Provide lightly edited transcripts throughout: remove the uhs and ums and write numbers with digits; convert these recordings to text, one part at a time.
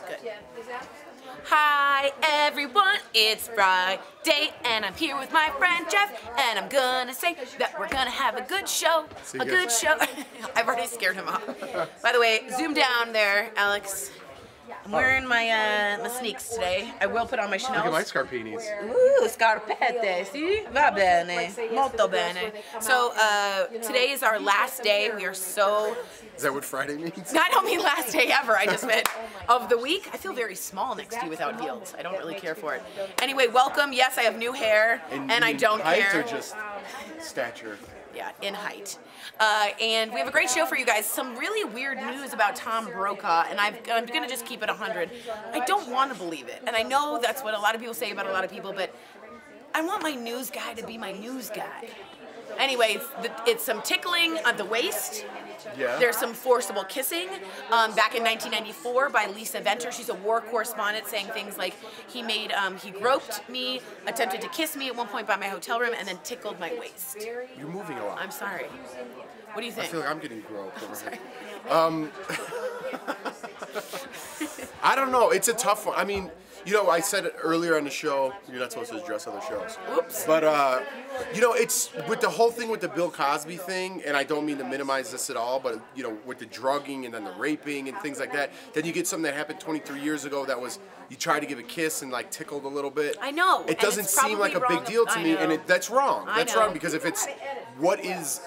Good. Hi everyone, it's Friday and I'm here with my friend Jeff and I'm gonna say that we're gonna have a good show. A good show. I've already scared him off. By the way, zoom down there, Alex. I'm wearing my my sneaks today. I will put on my Chanel. Look at my scarpinis. Ooh, scarpette, si? Va bene, molto bene. So, today is our last day. We are so... Is that what Friday means? I don't mean last day ever. I just meant of the week. I feel very small next to you without heels. I don't really care for it. Anyway, welcome. Yes, I have new hair, and I don't care. Height or just stature? Yeah, in height. And we have a great show for you guys. Some really weird news about Tom Brokaw, and I'm going to just keep it 100. I don't want to believe it, and I know that's what a lot of people say about a lot of people, but I want my news guy to be my news guy. Anyway, it's some tickling at the waist. Yeah. There's some forcible kissing. Back in 1994 by Lisa Venter. She's a war correspondent saying things like, he groped me, attempted to kiss me at one point by my hotel room, and then tickled my waist. You're moving a lot. I'm sorry. What do you think? I feel like I'm getting groped over here. I don't know. It's a tough one. I mean, you know, I said it earlier on the show, you're not supposed to address other shows. Oops. But, you know, it's with the whole thing with the Bill Cosby thing, and I don't mean to minimize this at all, but, you know, with the drugging and then the raping and things like that, then you get something that happened 23 years ago that was, you tried to give a kiss and, like, tickled a little bit. I know. It doesn't seem like a big deal to me, and that's wrong. That's wrong, because if it's,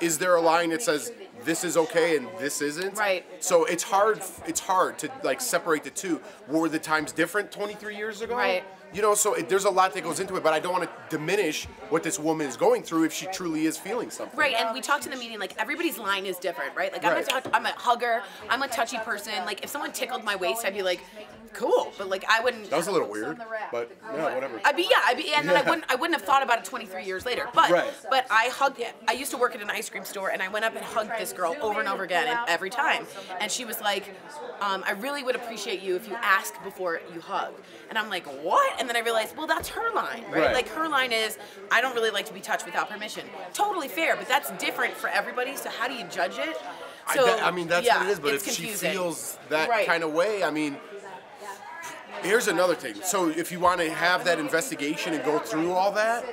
is there a line that says, this is okay and this isn't? Right. So it's hard to like separate the two. Were the times different 23 years ago? Right. You know, so there's a lot that goes into it, but I don't want to diminish what this woman is going through if she truly is feeling something. Right, and we talked in the meeting, like, everybody's line is different, right? Like, Right. I'm a hugger, I'm a touchy person. Like, if someone tickled my waist, I'd be like, cool, but, like, I wouldn't... That was a little weird, but, yeah, whatever. And then I wouldn't have thought about it 23 years later. But, Right. but I hugged it. I used to work at an ice cream store, and I went up and hugged this girl over and over again, and every time. And she was like, I really would appreciate you if you asked before you hug. And I'm like, what? And then I realized, well, that's her line, right? Like, her line is, I don't really like to be touched without permission. Totally fair, but that's different for everybody, so how do you judge it? So, I mean, that's what it is, but if confusing. she feels that kind of way, I mean, here's another thing. So if you want to have that investigation and go through all that,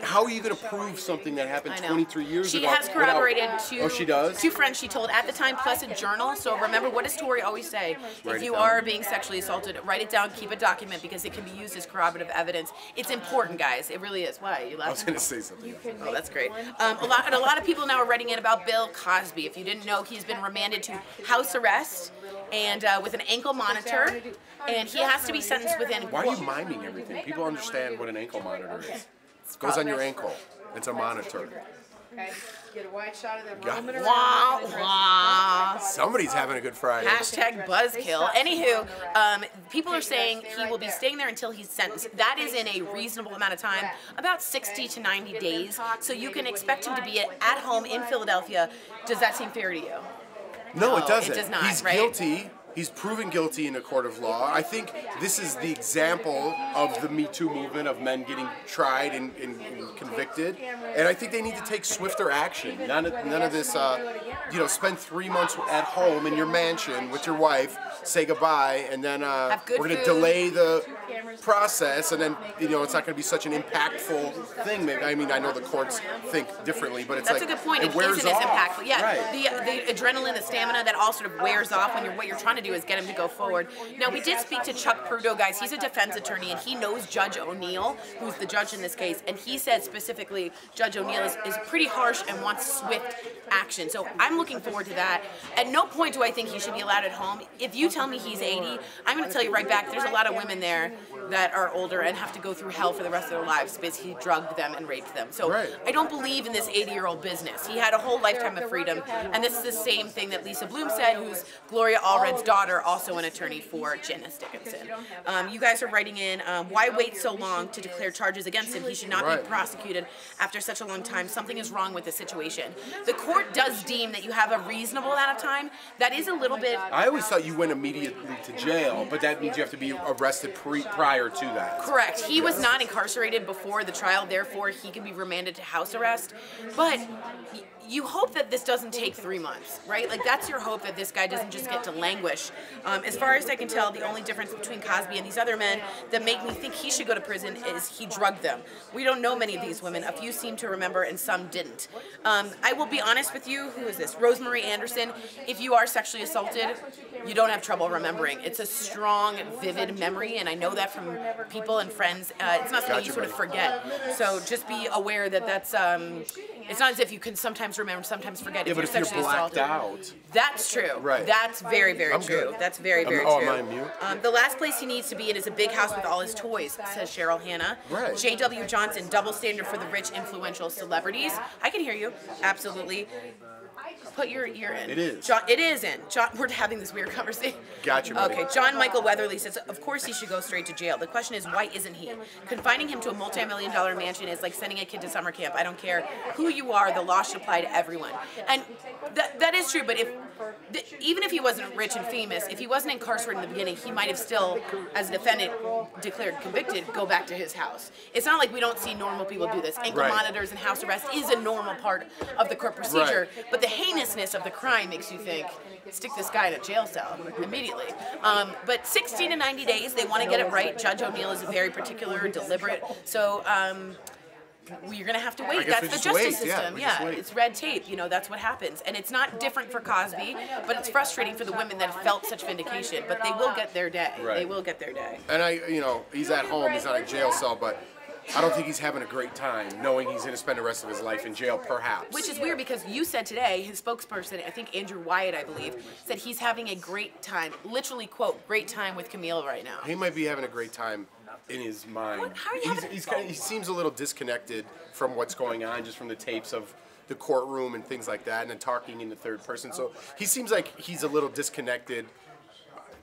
how are you going to prove something that happened 23 years ago? She has corroborated two friends she told at the time, plus a journal. So remember, what does Tori always say? If you are being sexually assaulted, write it down, keep a document, because it can be used as corroborative evidence. It's important, guys. It really is. Why? You laughing? I was going to say something. Oh, that's great. A lot of people now are writing in about Bill Cosby. If you didn't know, he's been remanded to house arrest and with an ankle monitor, and he has to be sentenced within... Why are you miming everything? People understand what an ankle monitor is. It goes on your ankle. It's a monitor. Okay. Get a wide shot of the room. Wah, wah. Somebody's having a good Friday. Hashtag buzzkill. Anywho, people are saying he will be staying there until he's sentenced. That is in a reasonable amount of time, about 60 to 90 days. So you can expect him to be at home in Philadelphia. Does that seem fair to you? No, it doesn't. It does not, He's guilty. He's proven guilty in a court of law. I think this is the example of the Me Too movement, of men getting tried and convicted. And I think they need to take swifter action. None of this, you know, spend 3 months at home in your mansion with your wife, say goodbye, and then we're going to delay the process, and then, you know, it's not going to be such an impactful thing. Maybe, I mean, I know the courts think differently, but it's that's like, a good point. It wears isn't as off. impactful. Yeah, right. the adrenaline, the stamina, that all sort of wears off when what you're trying to do is get him to go forward. Now, we did speak to Chuck Prudo, guys. He's a defense attorney, and he knows Judge O'Neill, who's the judge in this case, and he said specifically Judge O'Neill is pretty harsh and wants swift action. So I'm looking forward to that. At no point do I think he should be allowed at home. If you tell me he's 80, I'm going to tell you right back, there's a lot of women there that are older and have to go through hell for the rest of their lives because he drugged them and raped them. So I don't believe in this 80-year-old business. He had a whole lifetime of freedom, and this is the same thing that Lisa Bloom said, who's Gloria Allred's daughter, also an attorney for Janice Dickinson. You guys are writing in, why wait so long to declare charges against him? He should not be prosecuted after such a long time. Something is wrong with the situation. The court does deem that you have a reasonable amount of time. That is a little bit... I always thought you went immediately to jail, but that means you have to be arrested prior to that. Correct. He was not incarcerated before the trial, therefore he can be remanded to house arrest. But you hope that this doesn't take 3 months, right? Like, that's your hope, that this guy doesn't just get to languish much. As far as I can tell, the only difference between Cosby and these other men that make me think he should go to prison is he drugged them. We don't know many of these women. A few seem to remember and some didn't. I will be honest with you. Who is this? Rosemary Anderson. If you are sexually assaulted, you don't have trouble remembering. It's a strong, vivid memory, and I know that from people and friends. It's not something you sort of forget. So just be aware that that's. It's not as if you can sometimes remember, sometimes forget. Yeah, If but you're if you're sexually blacked assaulted. out. That's true. Right. That's very, very I'm true. good. That's very, very Oh, true. am I mute? The last place he needs to be in is a big house with all his toys, says Cheryl Hanna. Right. J.W. Johnson, double standard for the rich, influential celebrities. I can hear you. Absolutely. Put your ear in. It is. John, it is in. John, we're having this weird conversation. Gotcha, buddy. Okay, John Michael Weatherly says, of course he should go straight to jail. The question is, why isn't he? Confining him to a multi-million-dollar mansion is like sending a kid to summer camp. I don't care who you are, the law should apply to everyone. And that is true, but even if he wasn't rich and famous, if he wasn't incarcerated in the beginning, he might have still, as a defendant declared convicted, go back to his house. It's not like we don't see normal people do this. Ankle monitors and house arrest is a normal part of the court procedure, but the heinousness of the crime makes you think, stick this guy in a jail cell immediately. But 60 to 90 days, they want to get it right. Judge O'Neill is very particular, deliberate. So you're going to have to wait. That's the justice system. Yeah, it's red tape. You know, that's what happens. And it's not different for Cosby, but it's frustrating for the women that have felt such vindication. But they will get their day. Right. They will get their day. And he's at home. He's not in a jail cell, but I don't think he's having a great time knowing he's going to spend the rest of his life in jail, perhaps. Which is weird because you said today, his spokesperson, I think Andrew Wyatt, I believe, said he's having a great time, literally, quote, great time with Camille right now. He might be having a great time in his mind. How are you he seems a little disconnected from what's going on, just from the tapes of the courtroom and things like that, and then talking in the third person. So he seems like he's a little disconnected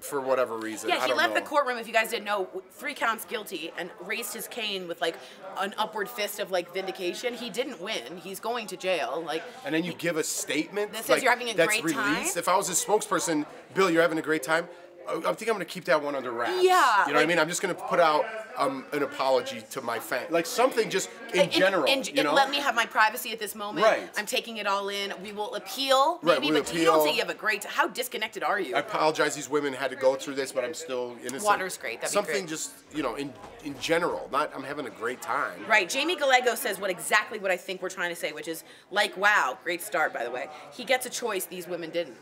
for whatever reason. Yeah, he left the courtroom, if you guys didn't know, 3 counts guilty and raised his cane with like an upward fist of like vindication. He didn't win. He's going to jail. And then you give a statement that says you're having a great time. If I was his spokesperson, Bill, you're having a great time. I think I'm going to keep that one under wraps. Yeah. You know what I mean? I'm just going to put out an apology to my fan. Like something just in general. Let me have my privacy at this moment. Right. I'm taking it all in. We will appeal. Right, Maybe, we'll but you don't appeal. say you have a great time. How disconnected are you? I apologize. These women had to go through this, but I'm still innocent. Water's great. That'd be something great. just, in general. Not I'm having a great time. Right. Jamie Gallego says exactly what I think we're trying to say, which is like, wow, great start, by the way. He gets a choice these women didn't.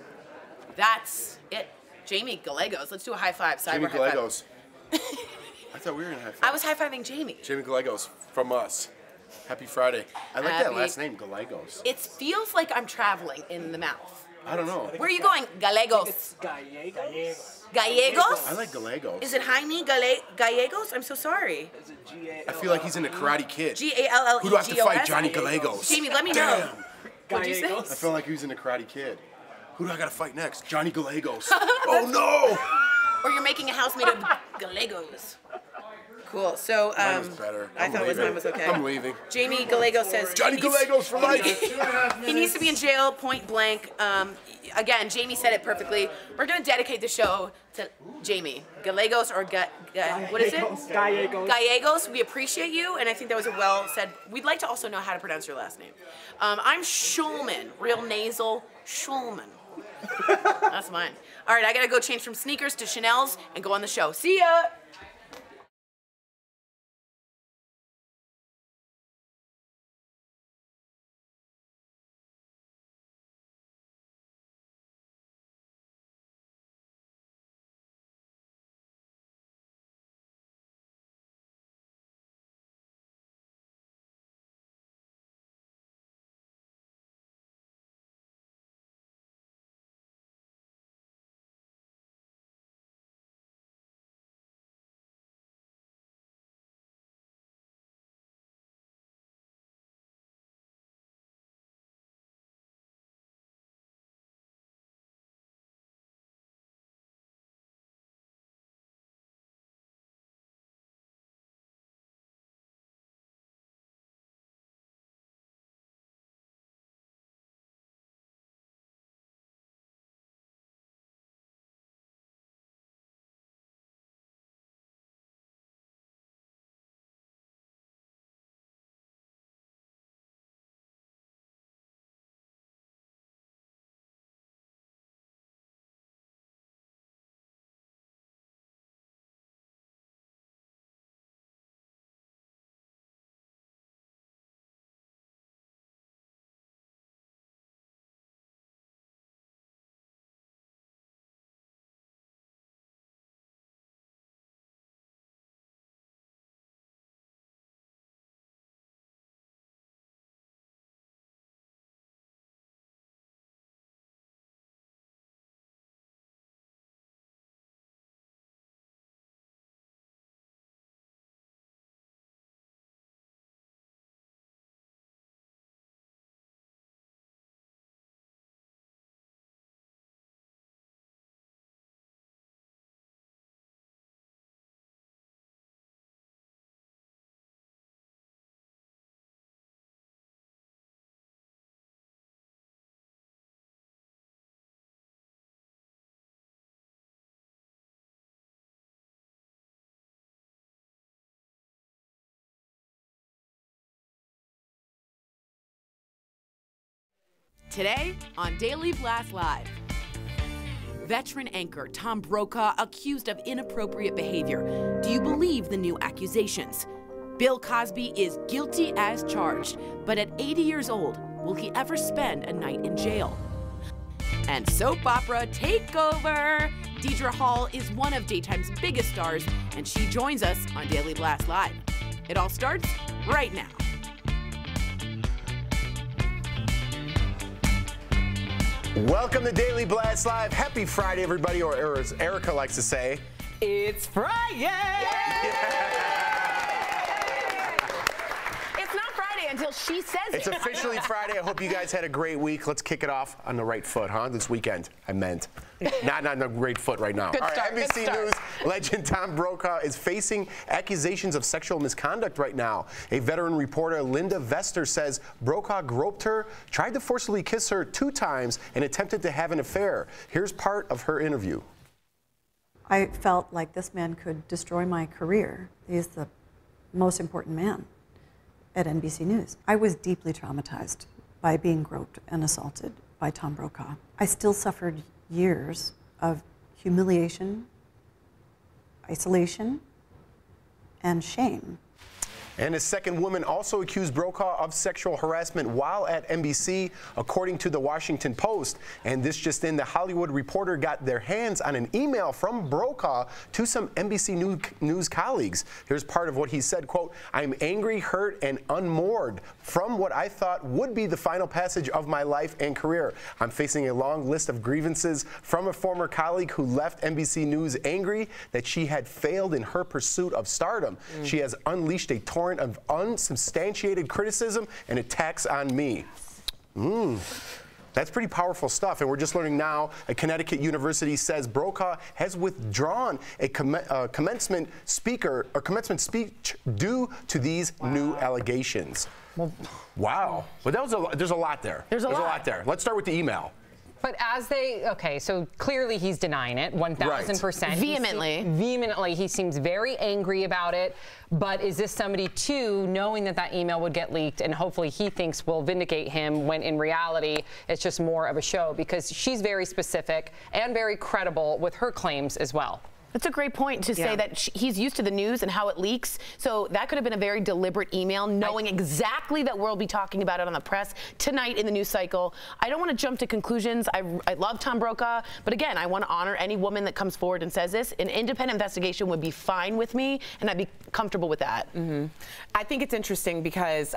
That's it. Jamie Gallegos. Let's do a high five. Jamie Gallegos. I thought we were in high five. I was high-fiving Jamie. Jamie Gallegos from us. Happy Friday. I like that last name, Gallegos. It feels like I'm traveling in the mouth. I don't know. Where are you going? Gallegos. Gallegos. Gallegos? I like Gallegos. Is it Jaime Gallegos? I'm so sorry. I feel like he's in the Karate Kid. Gallegos. Who do I have to fight? Johnny Gallegos. Jamie, let me know. What'd you say? I feel like he was in the Karate Kid. Who do I gotta fight next? Johnny Gallegos. Oh no! Or you're making a house made of Gallegos. Cool. So Mine was better. I thought mine was okay. I'm leaving. Jamie Gallegos says Johnny Gallegos for life. He needs to be in jail, point blank. Again, Jamie said it perfectly. We're gonna dedicate the show to Jamie Gallegos or what is it? Gallegos. Gallegos. We appreciate you, and I think that was a well said. We'd like to also know how to pronounce your last name. I'm Schulman, real nasal Schulman. That's mine. All right, I gotta go change from sneakers to Chanel's and go on the show. See ya. Today on Daily Blast Live. Veteran anchor Tom Brokaw accused of inappropriate behavior. Do you believe the new accusations? Bill Cosby is guilty as charged, but at 80 years old, will he ever spend a night in jail? And soap opera takeover. Deidre Hall is one of daytime's biggest stars, and she joins us on Daily Blast Live. It all starts right now. Welcome to Daily Blast Live. Happy Friday, everybody, or as Erica likes to say, It's Friday! It's not Friday until she says it's officially Friday. I hope you guys had a great week. Let's kick it off on the right foot, huh? This weekend, I meant. Not on the great foot right now. Good start, All right, NBC News legend Tom Brokaw is facing accusations of sexual misconduct right now. A veteran reporter, Linda Vester, says Brokaw groped her, tried to forcibly kiss her 2 times, and attempted to have an affair. Here's part of her interview. I felt like this man could destroy my career. He's the most important man at NBC News. I was deeply traumatized by being groped and assaulted by Tom Brokaw. I still suffered years of humiliation, isolation, and shame. And a second woman also accused Brokaw of sexual harassment while at NBC, according to the Washington Post. And this just in, the Hollywood Reporter got their hands on an email from Brokaw to some NBC News colleagues. Here's part of what he said, quote, "I'm angry, hurt, and unmoored from what I thought would be the final passage of my life and career. I'm facing a long list of grievances from a former colleague who left NBC News angry that she had failed in her pursuit of stardom. She has unleashed a torrent of unsubstantiated criticism and attacks on me." That's pretty powerful stuff, and we're just learning now a Connecticut university says Brokaw has withdrawn a commencement speech due to these new allegations. Wow. But there's a lot there. There's a lot there. Let's start with the email. But so clearly he's denying it, 1,000%. Vehemently. Vehemently, he seems very angry about it. But is this somebody, too, knowing that that email would get leaked and hopefully he thinks will vindicate him when in reality it's just more of a show? Because she's very specific and very credible with her claims as well. That's a great point to say that he's used to the news and how it leaks. So that could have been a very deliberate email, knowing exactly that we'll be talking about it on the press tonight in the news cycle. I don't want to jump to conclusions. I love Tom Brokaw, but again, I want to honor any woman that comes forward and says this. An independent investigation would be fine with me, and I'd be comfortable with that. I think it's interesting because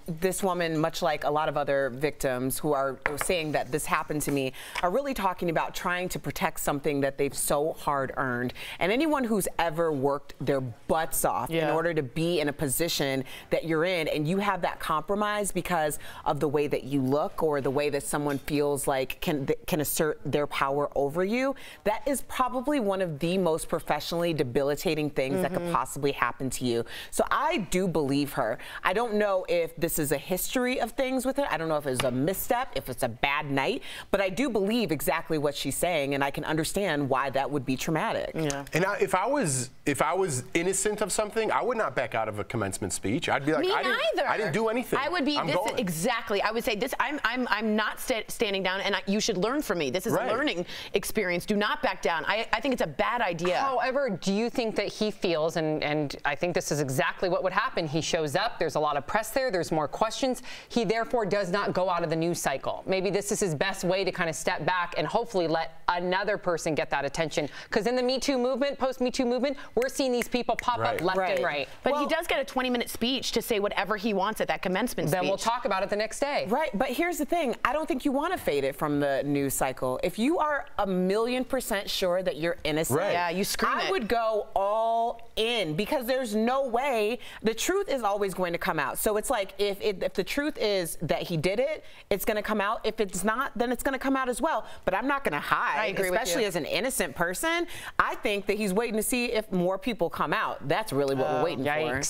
this woman, much like a lot of other victims who are saying that this happened to me, are really talking about trying to protect something that they've so hard earned. And anyone who's ever worked their butts off in order to be in a position that you're in, and you have that compromise because of the way that you look or the way that someone feels like can assert their power over you, that is probably one of the most professionally debilitating things that could possibly happen to you. So I do believe her. I don't know if this is a history of things with it. I don't know if it's a misstep, if it's a bad night, but I do believe exactly what she's saying, and I can understand why that would be traumatic. Yeah. And if I was innocent of something, I would not back out of a commencement speech. I'd be like, I didn't do anything. I would be exactly. I would say this. I'm not standing down, and you should learn from me. This is a learning experience. Do not back down. I think it's a bad idea. However, do you think that he feels, and I think this is exactly what would happen. He shows up. There's a lot of press there. There's more questions. He therefore does not go out of the news cycle. Maybe this is his best way to kind of step back and hopefully let another person get that attention. Because in the Me Too movement, post-Me Too movement, we're seeing these people pop up left and right. But he does get a 20-minute speech to say whatever he wants at that commencement speech. Then we'll talk about it the next day. Right, but here's the thing. I don't think you want to fade it from the news cycle. If you are 1,000,000% sure that you're innocent, you scream I would go all in, because there's no way. The truth is always going to come out. So it's like if the truth is that he did it, it's going to come out. If it's not, then it's going to come out as well. But I'm not going to hide, I agree with you. especially as an innocent person. I think that he's waiting to see if more people come out. That's really what we're waiting for.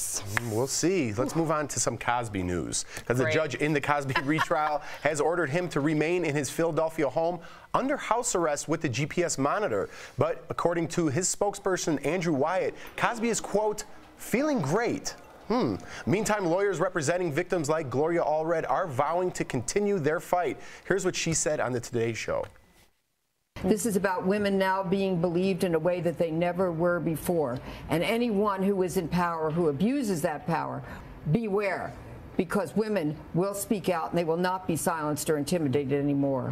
We'll see. Let's move on to some Cosby news, because the judge in the Cosby retrial has ordered him to remain in his Philadelphia home under house arrest with the GPS monitor. But according to his spokesperson, Andrew Wyatt, Cosby is, quote, feeling great. Meantime, lawyers representing victims like Gloria Allred are vowing to continue their fight. Here's what she said on the Today Show. This is about women now being believed in a way that they never were before. And anyone who is in power, who abuses that power, beware, because women will speak out and they will not be silenced or intimidated anymore.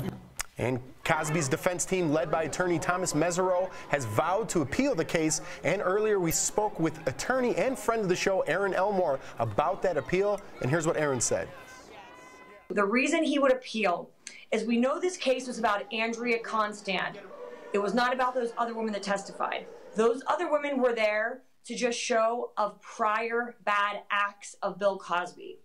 And Cosby's defense team, led by attorney Thomas Mesereau, has vowed to appeal the case. And earlier we spoke with attorney and friend of the show, Aaron Elmore, about that appeal. And here's what Aaron said. The reason he would appeal is we know this case was about Andrea Constand. It was not about those other women that testified. Those other women were there to just show of prior bad acts of Bill Cosby.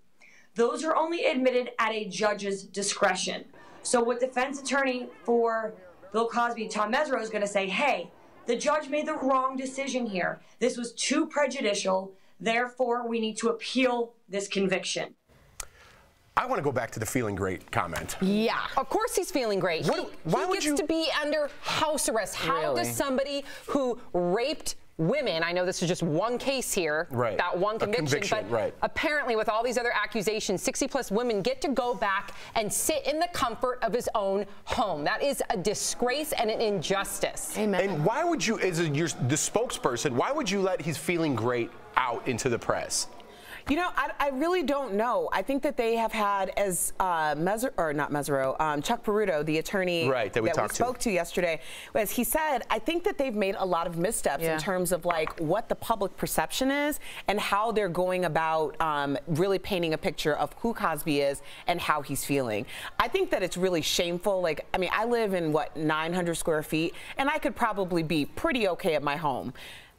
Those are only admitted at a judge's discretion. So what defense attorney for Bill Cosby, Tom Mesereau, is going to say, hey, the judge made the wrong decision here. This was too prejudicial. Therefore, we need to appeal this conviction. I want to go back to the feeling great comment. Yeah, of course he's feeling great. Why would gets you to be under house arrest. How does somebody who raped women, I know this is just one case here, right, that one conviction, but apparently with all these other accusations, 60+ women get to go back and sit in the comfort of his own home. That is a disgrace and an injustice. Amen. And why would you, as the spokesperson, why would you let his feeling great out into the press? You know, I really don't know. I think that they have had, as Chuck Peruto, the attorney that we spoke to yesterday, as he said, I think that they've made a lot of missteps in terms of like what the public perception is and how they're going about really painting a picture of who Cosby is and how he's feeling. I think that it's really shameful. Like, I mean, I live in, what, 900 square feet, and I could probably be pretty okay at my home.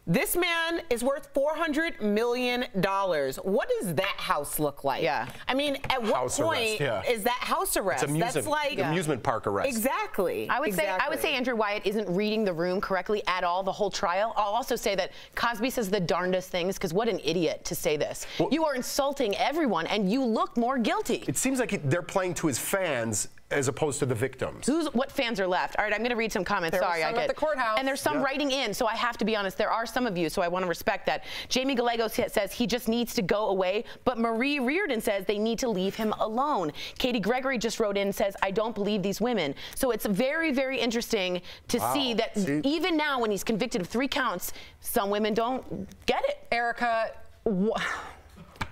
This man is worth $400 million. What does that house look like? Yeah. I mean, at what point is that house arrest? It's That's like amusement park arrest. Exactly. I would say Andrew Wyatt isn't reading the room correctly at all the whole trial. I'll also say that Cosby says the darndest things, because what an idiot to say this. Well, you are insulting everyone, and you look more guilty. It seems like they're playing to his fans as opposed to the victims. What fans are left? All right, I'm going to read some comments. Sorry, I get at the courthouse. And there's some writing in, so I have to be honest. There are some of you, so I want to respect that. Jamie Gallegos says he just needs to go away, but Marie Reardon says they need to leave him alone. Katie Gregory just wrote in and says, I don't believe these women. So it's very, very interesting to see that even now when he's convicted of 3 counts, some women don't get it. Erica,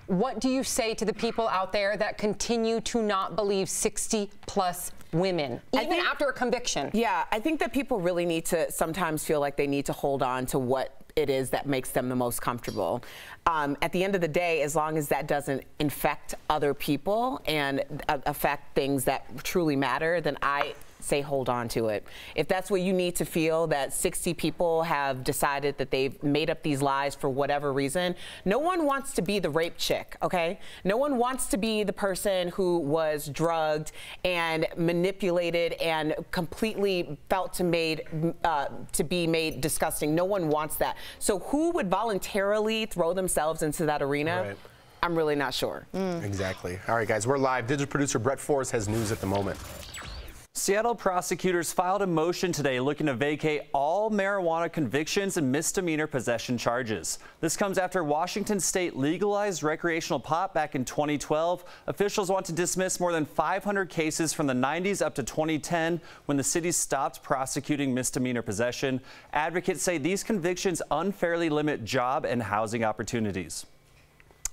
what do you say to the people out there that continue to not believe 60+ women, even after a conviction? Yeah, I think that people really need to sometimes feel like they need to hold on to what it is that makes them the most comfortable. At the end of the day, as long as that doesn't infect other people and affect things that truly matter, then I say hold on to it. If that's what you need to feel, that 60 people have decided that they've made up these lies for whatever reason, no one wants to be the rape chick, okay? No one wants to be the person who was drugged and manipulated and completely felt to be made disgusting. No one wants that. So who would voluntarily throw themselves into that arena? Right. I'm really not sure. Exactly. All right, guys, we're live. Digital producer Brett Forrest has news at the moment. Seattle prosecutors filed a motion today looking to vacate all marijuana convictions and misdemeanor possession charges. This comes after Washington state legalized recreational pot back in 2012. Officials want to dismiss more than 500 cases from the 90s up to 2010 when the city stopped prosecuting misdemeanor possession. Advocates say these convictions unfairly limit job and housing opportunities.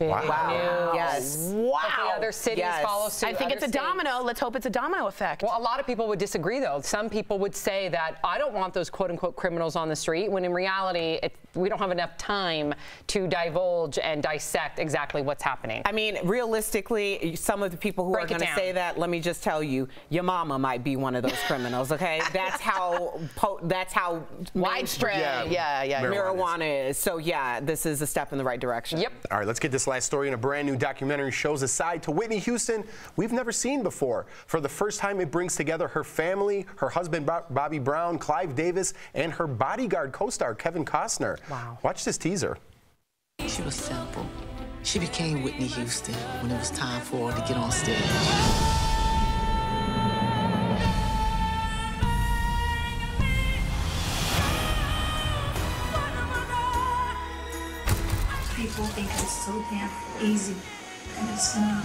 Wow. Yes. Wow. Hopefully other cities follow suit. I think it's a domino. Let's hope it's a domino effect. Well, a lot of people would disagree, though. Some people would say that I don't want those quote-unquote criminals on the street, when in reality, we don't have enough time to divulge and dissect exactly what's happening. I mean, realistically, some of the people who are going to say that, let me just tell you, your mama might be one of those criminals, okay? That's how widespread marijuana is. So, yeah, this is a step in the right direction. Yep. All right, let's get this last story in a brand new documentary shows a side to Whitney Houston we've never seen before. For the first time, it brings together her family, her husband Bobby Brown, Clive Davis, and her bodyguard co-star Kevin Costner. Wow. Watch this teaser. She was simple. She became Whitney Houston when it was time for her to get on stage. People think I'm so path easy. And it's not.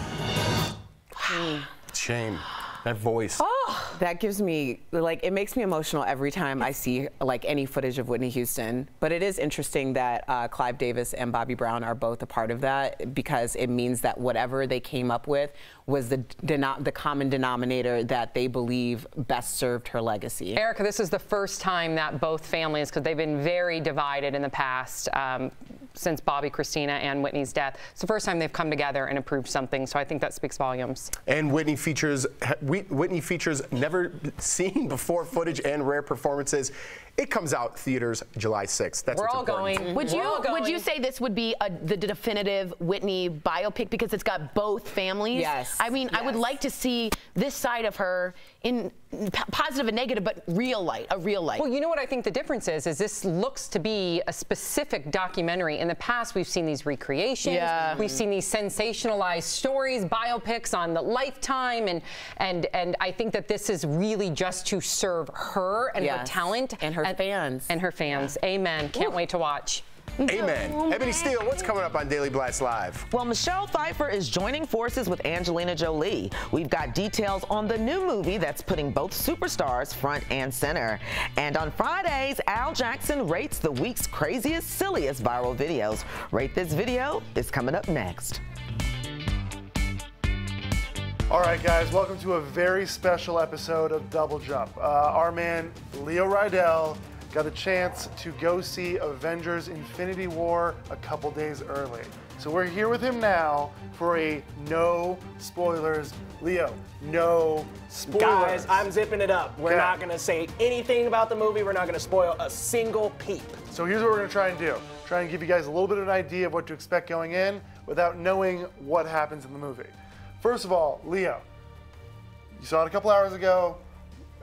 Shame. That voice. Oh, that gives me, like, it makes me emotional every time I see, like, any footage of Whitney Houston. But it is interesting that Clive Davis and Bobby Brown are both a part of that, because it means that whatever they came up with was the common denominator that they believe best served her legacy. Erica, this is the first time that both families, because they've been very divided in the past, since Bobby, Christina, and Whitney's death. It's the first time they've come together and approved something, so I think that speaks volumes. And Whitney features never seen before footage and rare performances. It comes out theaters July 6th. That's We're all important. going. Would you say this would be the definitive Whitney biopic because it's got both families? Yes. I mean, yes. I would like to see this side of her in positive and negative, but a real light. Well, you know what I think the difference is this looks to be a specific documentary. In the past, we've seen these recreations. Yeah. We've seen these sensationalized stories, biopics on the Lifetime, and I think that this is really just to serve her and her talent and her fans. And her fans. Yeah. Amen. Can't wait to watch. Amen. Ebony Steele, what's coming up on Daily Blast Live? Well, Michelle Pfeiffer is joining forces with Angelina Jolie. We've got details on the new movie that's putting both superstars front and center. And on Fridays, Al Jackson rates the week's craziest, silliest viral videos. Rate This Video is coming up next. All right, guys, welcome to a very special episode of Double Jump. Our man, Leo Rydell, got a chance to go see Avengers Infinity War a couple days early. So we're here with him now for a no spoilers. Leo, no spoilers. Guys, I'm zipping it up. We're not going to say anything about the movie. We're not going to spoil a single peep. So here's what we're going to try and do. Try and give you guys a little bit of an idea of what to expect going in without knowing what happens in the movie. First of all, Leo, you saw it a couple hours ago.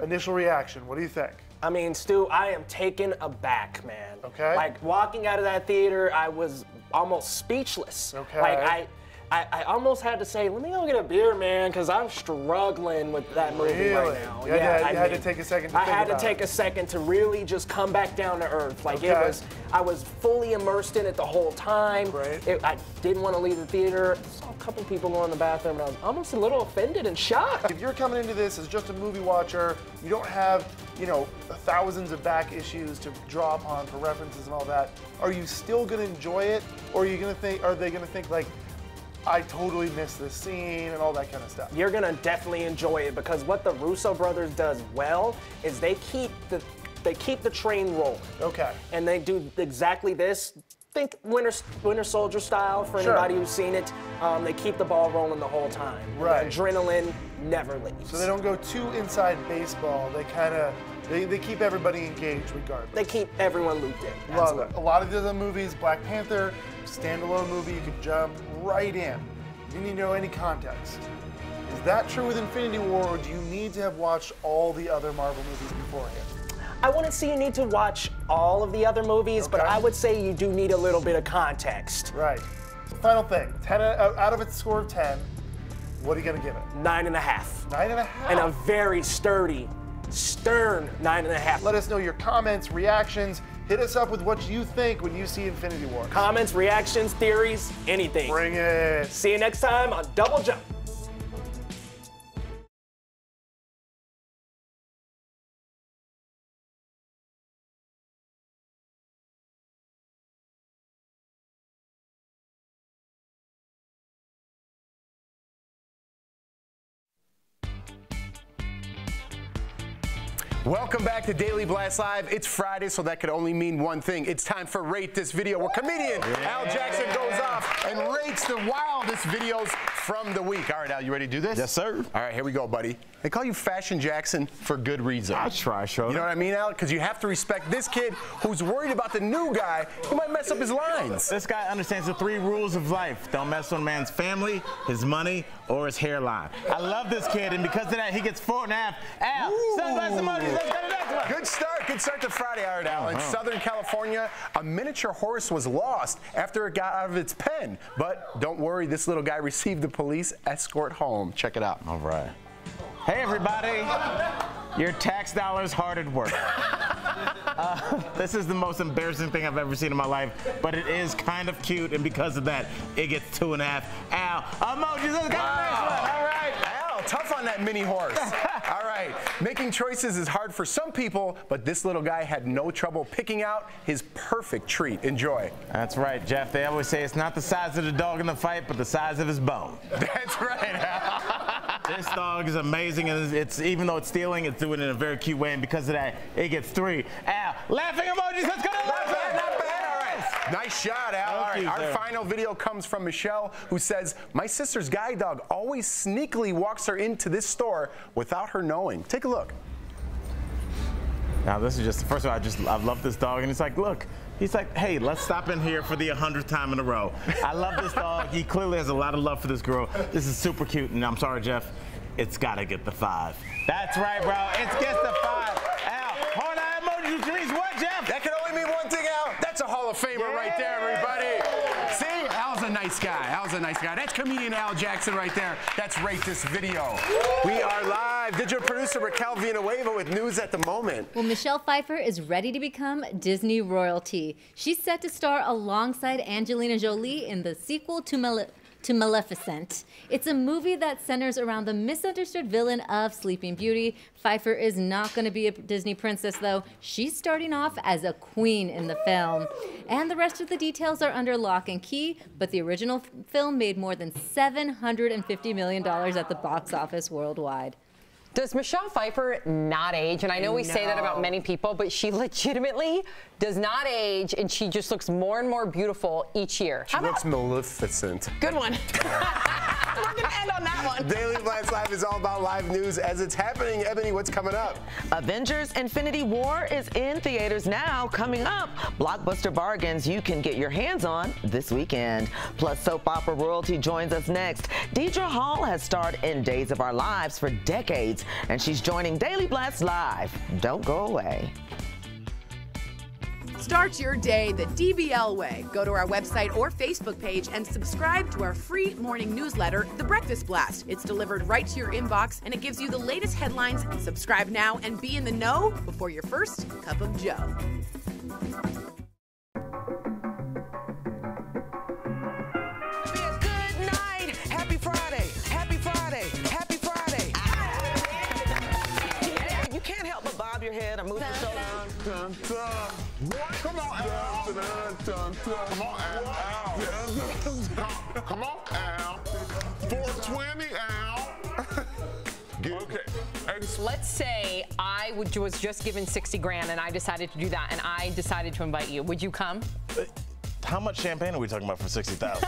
Initial reaction, what do you think? I mean, Stu, I am taken aback, man. Okay. Like, walking out of that theater, I was almost speechless. Okay. Like, I almost had to say, let me go get a beer, man, because I'm struggling with that movie right now. You had to take a second to think about it. I had to take a second to really just come back down to earth. Like, I was fully immersed in it the whole time. Right. I didn't want to leave the theater. I saw a couple people go in the bathroom, and I was almost a little offended and shocked. If you're coming into this as just a movie watcher, you don't have, thousands of back issues to draw upon for references and all that, are you still going to enjoy it? Or are they going to think like, I totally missed this scene and all that kind of stuff? You're going to definitely enjoy it because what the Russo brothers does well is they keep the train rolling. Okay. And they do exactly this. Think Winter Soldier style for anybody who's seen it. They keep the ball rolling the whole time. Right. The adrenaline never leaves. So they don't go too inside baseball. They kind of they keep everybody engaged regardless. They keep everyone looped in. Love it. A lot of the other movies, Black Panther, standalone movie, you could jump right in. You didn't need to know any context. Is that true with Infinity War, or do you need to have watched all the other Marvel movies beforehand? I wouldn't say you need to watch all of the other movies, but I would say you do need a little bit of context. Right. Final thing, 10 out of its score of 10, what are you going to give it? 9.5. 9.5? And a very stern 9.5. Let us know your comments, reactions. Hit us up with what you think when you see Infinity War. Comments, reactions, theories, anything. Bring it. See you next time on Double Jump. Welcome back to Daily Blast Live. It's Friday, so that could only mean one thing. It's time for Rate This Video, where comedian Al Jackson goes off and rates the wildest videos from the week. All right, Al, you ready to do this? Yes, sir. All right, here we go, buddy. They call you Fashion Jackson for good reason. I try, sure. You know what I mean, Al? Because you have to respect this kid who's worried about the new guy who might mess up his lines. This guy understands the 3 rules of life. Don't mess with a man's family, his money, or his hairline. I love this kid, and because of that, he gets 4.5. Al, sunglasses emojis, let's go to the next one. Good start to Friday, all right, Al. In Southern California, a miniature horse was lost after it got out of its pen. But don't worry, this little guy received the police escort home. Check it out. All right. Hey, everybody. Your tax dollars hard at work. This is the most embarrassing thing I've ever seen in my life, but it is kind of cute, and because of that, it gets 2.5. Al, emojis, let's go to the next one. All right. Al, tough on that mini horse. All right. Making choices is hard for some people, but this little guy had no trouble picking out his perfect treat. Enjoy. That's right, Jeff. They always say it's not the size of the dog in the fight, but the size of his bone. That's right, Al. This dog is amazing, and it's even though it's stealing, it's doing it in a very cute way, and because of that, it gets 3. Al, laughing emojis, let's go to laughing. Not bad, all right. Nice shot, Al. All right, our final video comes from Michelle, who says, my sister's guide dog always sneakily walks her into this store without her knowing. Take a look. Now, this is just, first of all, I love this dog, and he's like, look. He's like, hey, let's stop in here for the 100th time in a row. I love this dog. He clearly has a lot of love for this girl. This is super cute, and I'm sorry, Jeff. It's got to get the 5. That's right, bro. It gets the 5. Al, horn eye emoji, which means what, Jeff? That can only mean one thing, Al. That's a Hall of Famer right there, everybody. See? Al's a nice guy. Al's a nice guy. That's comedian Al Jackson right there. That's Rate This Video. We are live. Digital producer Raquel Villanueva with news at the moment. Well, Michelle Pfeiffer is ready to become Disney royalty. She's set to star alongside Angelina Jolie in the sequel to Maleficent. It's a movie that centers around the misunderstood villain of Sleeping Beauty. Pfeiffer is not going to be a Disney princess, though. She's starting off as a queen in the film. And the rest of the details are under lock and key, but the original film made more than $750 million at the box office worldwide. Does Michelle Pfeiffer not age? And I know we say that about many people, but she legitimately does not age, and she just looks more and more beautiful each year. She looks Maleficent. Good one. We're going to end on that one. Daily Blast Live is all about live news as it's happening. Ebony, what's coming up? Avengers Infinity War is in theaters now. Coming up, blockbuster bargains you can get your hands on this weekend. Plus, soap opera royalty joins us next. Deidre Hall has starred in Days of Our Lives for decades, and she's joining Daily Blast Live. Don't go away. Start your day the DBL way. Go to our website or Facebook page and subscribe to our free morning newsletter, The Breakfast Blast. It's delivered right to your inbox, and it gives you the latest headlines. Subscribe now and be in the know before your first cup of joe. Good night. Happy Friday. Happy Friday. Happy Friday. You can't help but bob your head or move your shoulders. Come on, Al. Come on, Al. Come on, Al. 420, Al. Okay. Let's say I was just given 60 grand and I decided to do that, and I decided to invite you. Would you come? How much champagne are we talking about for 60,000?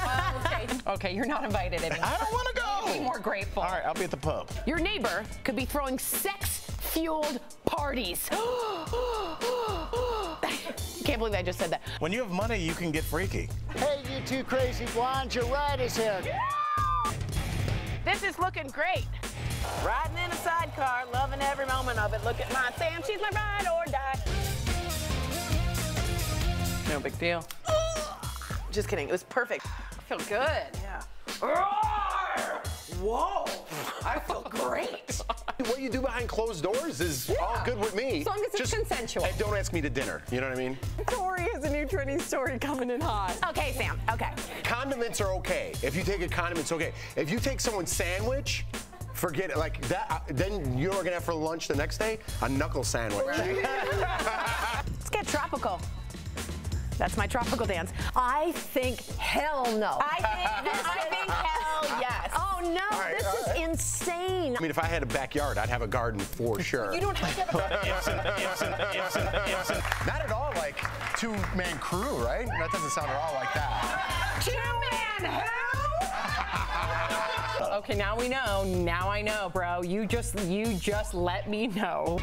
Okay, you're not invited anymore. I don't want to go. Be more grateful. All right, I'll be at the pub. Your neighbor could be throwing sex-fueled parties. Can't believe I just said that. When you have money, you can get freaky. Hey, you two crazy blondes, your ride is here. This is looking great. Riding in a sidecar, loving every moment of it. Look at my Sam, she's my ride or die. No big deal. Just kidding, it was perfect. I feel good. Yeah. Whoa, I feel great. What you do behind closed doors is all good with me. As long as it's consensual. And don't ask me to dinner, you know what I mean? Tori has a new trending story coming in hot. Okay, Sam, okay. Condiments are okay. If you take a condiment, it's okay. If you take someone's sandwich, forget it. Like that, then you're gonna have for lunch the next day a knuckle sandwich. Let's get tropical. That's my tropical dance. I think hell no. I think hell yes. Oh no, right, this is insane. I mean, if I had a backyard, I'd have a garden for sure. You don't have to have a Not at all like two-man crew, right? That doesn't sound at all like that. Two-man who? Okay, now we know. Now I know, bro. You just let me know.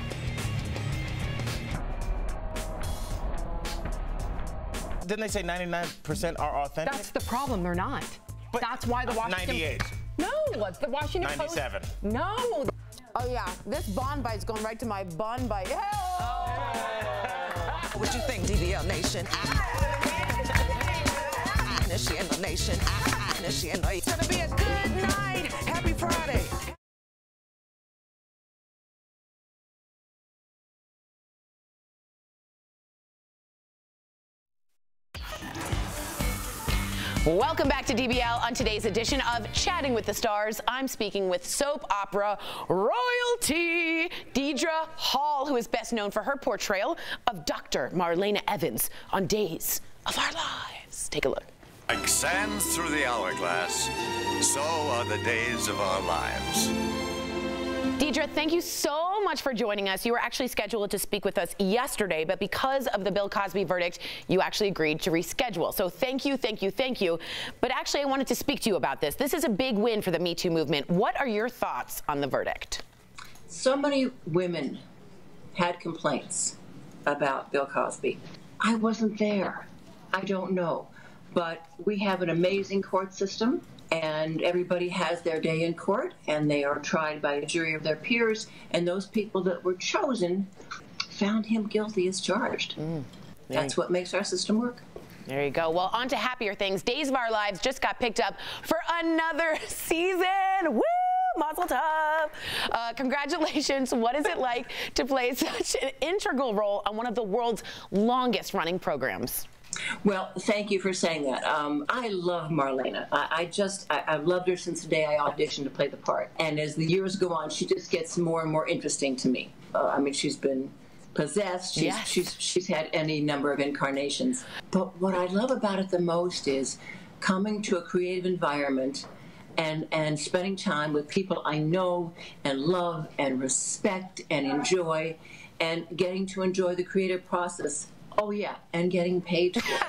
Didn't they say 99% are authentic? That's the problem. They're not. But that's why the Washington. 98. No, the Washington 97. Post. No. Oh yeah, this bond bite's going right to my bun bite. What you think, DBL Nation? Nation. It's gonna be a good night. Happy Friday. Welcome back to DBL. On today's edition of Chatting with the Stars, I'm speaking with soap opera royalty Deidre Hall, who is best known for her portrayal of Dr. Marlena Evans on Days of Our Lives. Take a look. Like sands through the hourglass, so are the days of our lives. Deidre, thank you so much for joining us. You were actually scheduled to speak with us yesterday, but because of the Bill Cosby verdict, you actually agreed to reschedule. So thank you, thank you, thank you. But actually, I wanted to speak to you about this. This is a big win for the Me Too movement. What are your thoughts on the verdict? So many women had complaints about Bill Cosby. I wasn't there. I don't know. But we have an amazing court system. And everybody has their day in court, and they are tried by a jury of their peers, and those people that were chosen found him guilty as charged. That's what makes our system work. There you go. Well, on to happier things. Days of Our Lives just got picked up for another season. Woo! Mazel tov. Congratulations. What is it like to play such an integral role on one of the world's longest running programs? Well, thank you for saying that. I love Marlena. I've loved her since the day I auditioned to play the part. And as the years go on, she just gets more and more interesting to me. I mean, she's been possessed. She's had any number of incarnations. But what I love about it the most is coming to a creative environment and spending time with people I know and love and respect and enjoy, and getting to enjoy the creative process. Oh, yeah, and getting paid for it.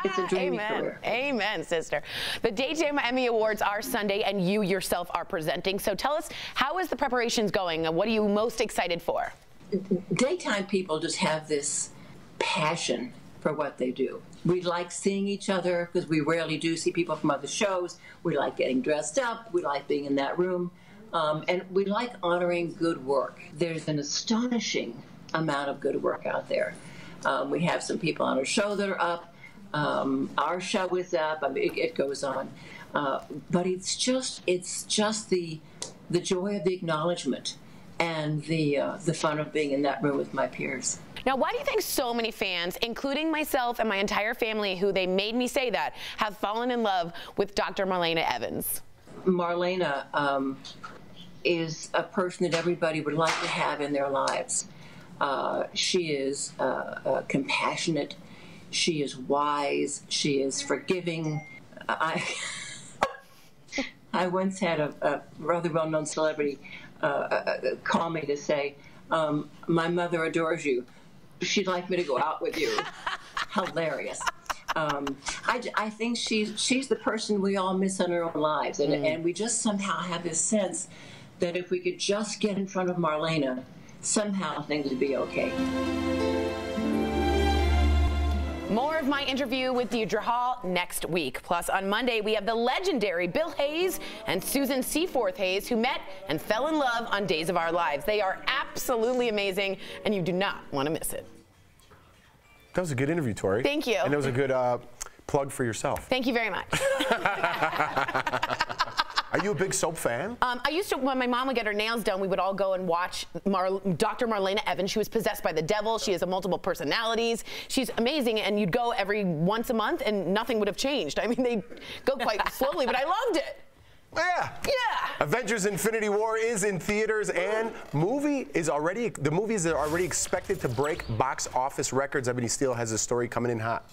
It's a dreamy career. Amen, sister. The Daytime Emmy Awards are Sunday, and you yourself are presenting. So tell us, how is the preparations going? What are you most excited for? Daytime people just have this passion for what they do. We like seeing each other because we rarely do see people from other shows. We like getting dressed up. We like being in that room. And we like honoring good work. There's an astonishing amount of good work out there. We have some people on our show that are up. Our show is up. I mean, it goes on. But it's just the joy of the acknowledgement and the fun of being in that room with my peers. Now, why do you think so many fans, including myself and my entire family, who they made me say that, have fallen in love with Dr. Marlena Evans? Marlena is a person that everybody would like to have in their lives. She is compassionate. She is wise. She is forgiving. I once had a rather well-known celebrity call me to say, my mother adores you. She'd like me to go out with you. Hilarious. I think she's the person we all miss in our own lives. And we just somehow have this sense that if we could just get in front of Marlena, somehow things would be okay. More of my interview with Deidre Hall next week. Plus, on Monday, we have the legendary Bill Hayes and Susan Seaforth Hayes, who met and fell in love on Days of Our Lives. They are absolutely amazing, and you do not want to miss it. That was a good interview, Tori. Thank you. And it was a good plug for yourself. Thank you very much. Are you a big soap fan? I used to, when my mom would get her nails done, we would all go and watch Dr. Marlena Evans. She was possessed by the devil. She has multiple personalities. She's amazing, and you'd go every once a month, and nothing would have changed. I mean, they go quite slowly, but I loved it. Yeah. Avengers Infinity War is in theaters, and the movies are already expected to break box office records. Ebony Steele has a story coming in hot.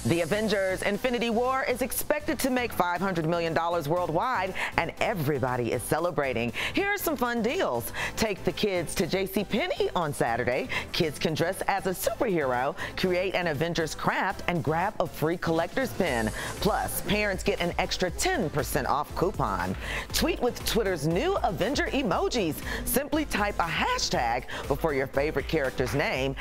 The Avengers Infinity War is expected to make $500 million worldwide, and everybody is celebrating. Here are some fun deals. Take the kids to JCPenney on Saturday. Kids can dress as a superhero, create an Avengers craft, and grab a free collector's pin. Plus, parents get an extra 10% off coupon. Tweet with Twitter's new Avenger emojis. Simply type a hashtag before your favorite character's name,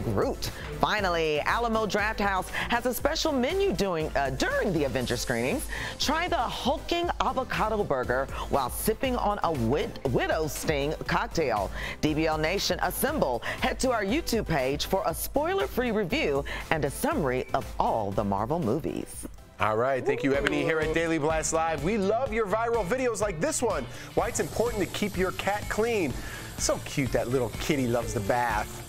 #Groot. Finally, Alamo Drafthouse has a special menu during the Avenger screenings. Try the hulking avocado burger while sipping on a Widow Sting cocktail. DBL Nation, assemble. Head to our YouTube page for a spoiler-free review and a summary of all the Marvel movies. All right, thank you, Ebony. Here at Daily Blast Live, we love your viral videos like this one. Why it's important to keep your cat clean. So cute, that little kitty loves the bath.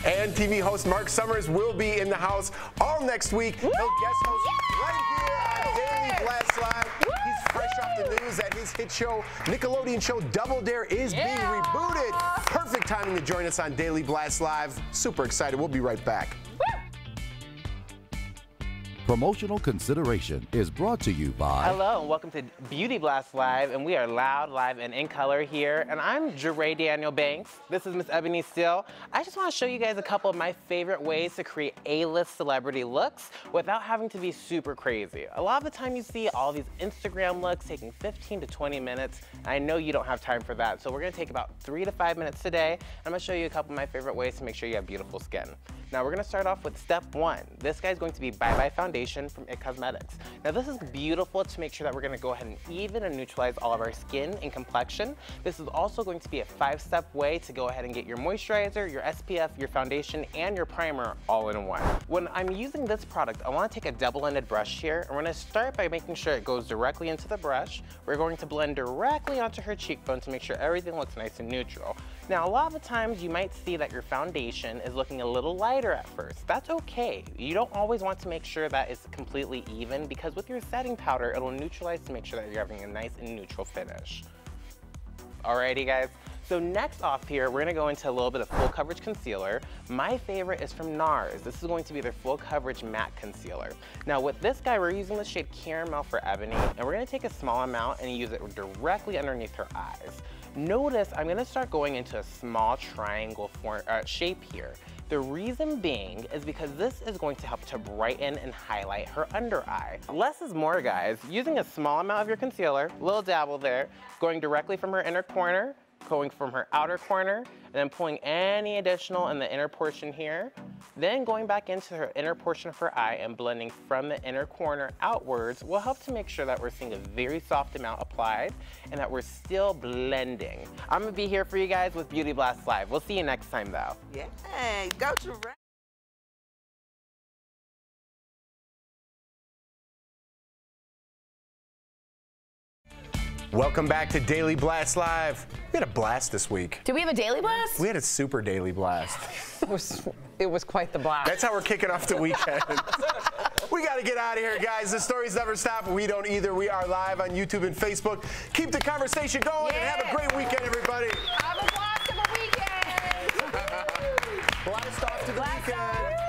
And TV host Mark Summers will be in the house all next week. He'll guest host right here on Daily Blast Live. He's fresh off the news that his hit show, Nickelodeon show Double Dare, is being rebooted. Perfect timing to join us on Daily Blast Live. Super excited. We'll be right back. Promotional consideration is brought to you by... Hello and welcome to Beauty Blast Live, and we are loud, live, and in color here. And I'm Jeray Daniel Banks. This is Miss Ebony Steele. I just want to show you guys a couple of my favorite ways to create A-list celebrity looks without having to be super crazy. A lot of the time you see all these Instagram looks taking 15 to 20 minutes. I know you don't have time for that, so we're going to take about 3 to 5 minutes today. I'm going to show you a couple of my favorite ways to make sure you have beautiful skin. Now we're going to start off with step 1. This guy's going to be Bye Bye Foundation from It Cosmetics. Now this is beautiful to make sure that we're going to go ahead and even and neutralize all of our skin and complexion. This is also going to be a 5-step way to go ahead and get your moisturizer, your SPF, your foundation, and your primer all in one. When I'm using this product, I want to take a double-ended brush here, and we're going to start by making sure it goes directly into the brush. We're going to blend directly onto her cheekbone to make sure everything looks nice and neutral. Now, a lot of the times you might see that your foundation is looking a little lighter at first. That's okay. You don't always want to make sure that it's completely even, because with your setting powder, it'll neutralize to make sure that you're having a nice and neutral finish. Alrighty, guys. So next off here, we're gonna go into a little bit of full coverage concealer. My favorite is from NARS. This is going to be their full coverage matte concealer. Now with this guy, we're using the shade Caramel for Ebony, and we're gonna take a small amount and use it directly underneath her eyes. Notice I'm gonna start going into a small triangle shape here. The reason being is because this is going to help to brighten and highlight her under eye. Less is more, guys. Using a small amount of your concealer, a little dabble there, going directly from her inner corner, going from her outer corner, and then pulling any additional in the inner portion here, then going back into her inner portion of her eye and blending from the inner corner outwards will help to make sure that we're seeing a very soft amount applied and that we're still blending. I'm gonna be here for you guys with Beauty Blast Live. We'll see you next time though. Yay, go to Welcome back to Daily Blast Live. We had a blast this week. Did we have a daily blast? We had a super daily blast. It was quite the blast. That's how we're kicking off the weekend. We got to get out of here, guys. The stories never stop. We don't either. We are live on YouTube and Facebook. Keep the conversation going and have a great weekend, everybody. Have a blast of a weekend. Blast off to the weekend.